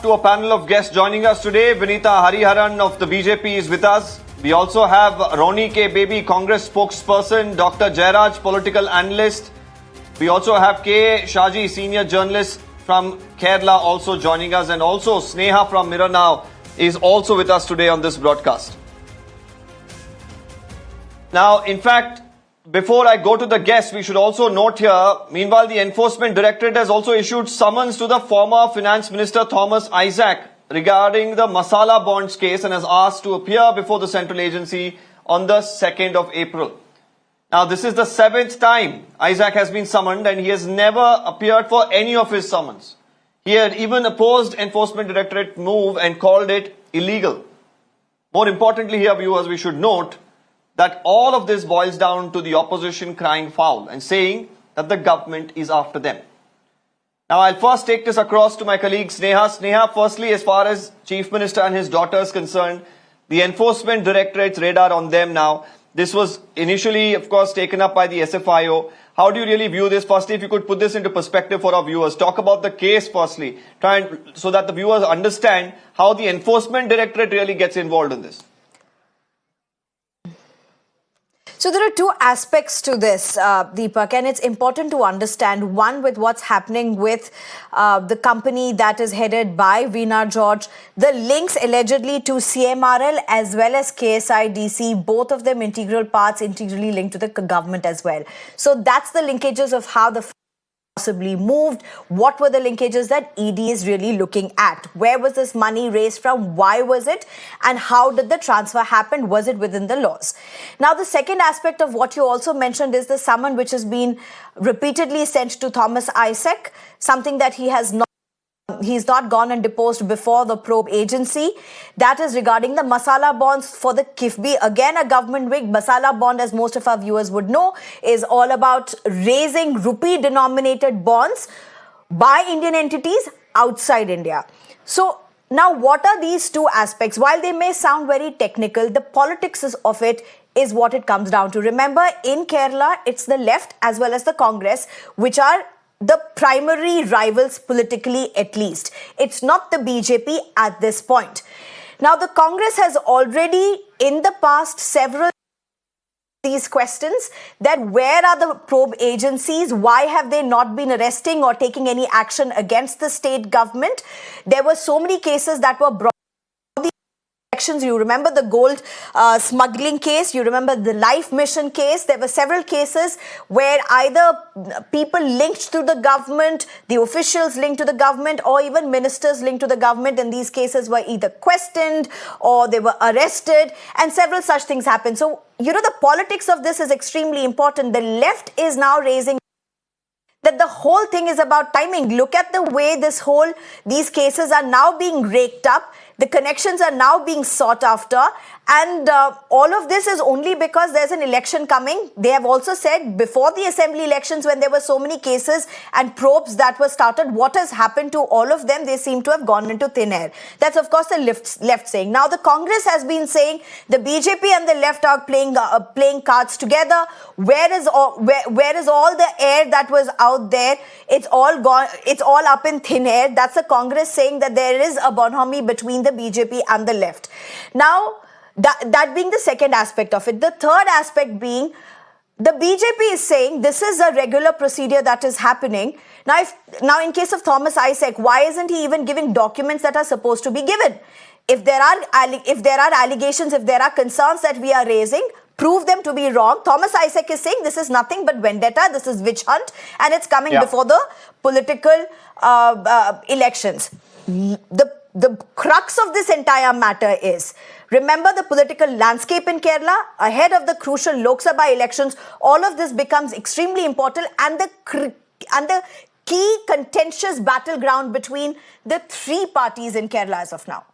To a panel of guests joining us today, Veena Hariharan of the BJP is with us. We also have Roni K. Baby, Congress spokesperson, Dr. Jairaj, political analyst. We also have K. Shaji, senior journalist from Kerala, also joining us, and also Sneha from Mirror Now is also with us today on this broadcast. Now, in fact, before I go to the guests, we should also note here, meanwhile, the Enforcement Directorate has also issued summons to the former Finance Minister Thomas Isaac regarding the Masala Bonds case and has asked to appear before the central agency on the 2nd of April. Now, this is the 7th time Isaac has been summoned and he has never appeared for any of his summons. He had even opposed Enforcement Directorate move and called it illegal. More importantly here, viewers, we should note that all of this boils down to the opposition crying foul and saying that the government is after them. Now, I'll first take this across to my colleague Sneha. Sneha, firstly, as far as Chief Minister and his daughter is concerned, the Enforcement Directorate's radar on them now. This was initially, of course, taken up by the SFIO. How do you really view this? Firstly, if you could put this into perspective for our viewers. Talk about the case firstly, so that the viewers understand how the Enforcement Directorate really gets involved in this. So there are two aspects to this, Deepak, and it's important to understand, one, with what's happening with the company that is headed by Veena George, the links allegedly to CMRL as well as KSIDC, both of them integral parts, integrally linked to the government as well. So that's the linkages of how the possibly moved. What were the linkages that ED is really looking at? Where was this money raised from? Why was it? And how did the transfer happen? Was it within the laws? Now, the second aspect of what you also mentioned is the summon which has been repeatedly sent to Thomas Isaac, something that he's not gone and deposed before the probe agency. That is regarding the Masala bonds for the KIFBI. Again, a government wig. Masala bond, as most of our viewers would know, is all about raising rupee-denominated bonds by Indian entities outside India. So now, what are these two aspects? While they may sound very technical, the politics of it is what it comes down to. Remember, in Kerala, it's the left as well as the Congress, which are the primary rivals politically, at least. It's not the BJP at this point. Now, the Congress has already in the past several these questions that where are the probe agencies? Why have they not been arresting or taking any action against the state government? There were so many cases that were brought. You remember the gold smuggling case, you remember the life mission case. There were several cases where either people linked to the government, the officials linked to the government, or even ministers linked to the government, and these cases were either questioned or they were arrested, and several such things happened. So, you know, the politics of this is extremely important. The left is now raising that the whole thing is about timing. Look at the way these cases are now being raked up. The connections are now being sought after, and all of this is only because there's an election coming. They have also said before the assembly elections, when there were so many cases and probes that were started, what has happened to all of them? They seem to have gone into thin air. That's, of course, the left saying. Now, the Congress has been saying the BJP and the left are playing cards together. Where is all the air that was out there? It's all gone. It's all up in thin air. That's the Congress saying that there is a bonhomie between the BJP and the left. Now, that being the second aspect of it. The third aspect being the BJP is saying this is a regular procedure that is happening. Now, in case of Thomas Isaac, why isn't he even giving documents that are supposed to be given? If there are allegations, if there are concerns that we are raising, prove them to be wrong. Thomas Isaac is saying this is nothing but vendetta, this is witch hunt, and it's coming before the political elections. The crux of this entire matter is, remember the political landscape in Kerala ahead of the crucial Lok Sabha elections. All of this becomes extremely important, and the key contentious battleground between the three parties in Kerala as of now.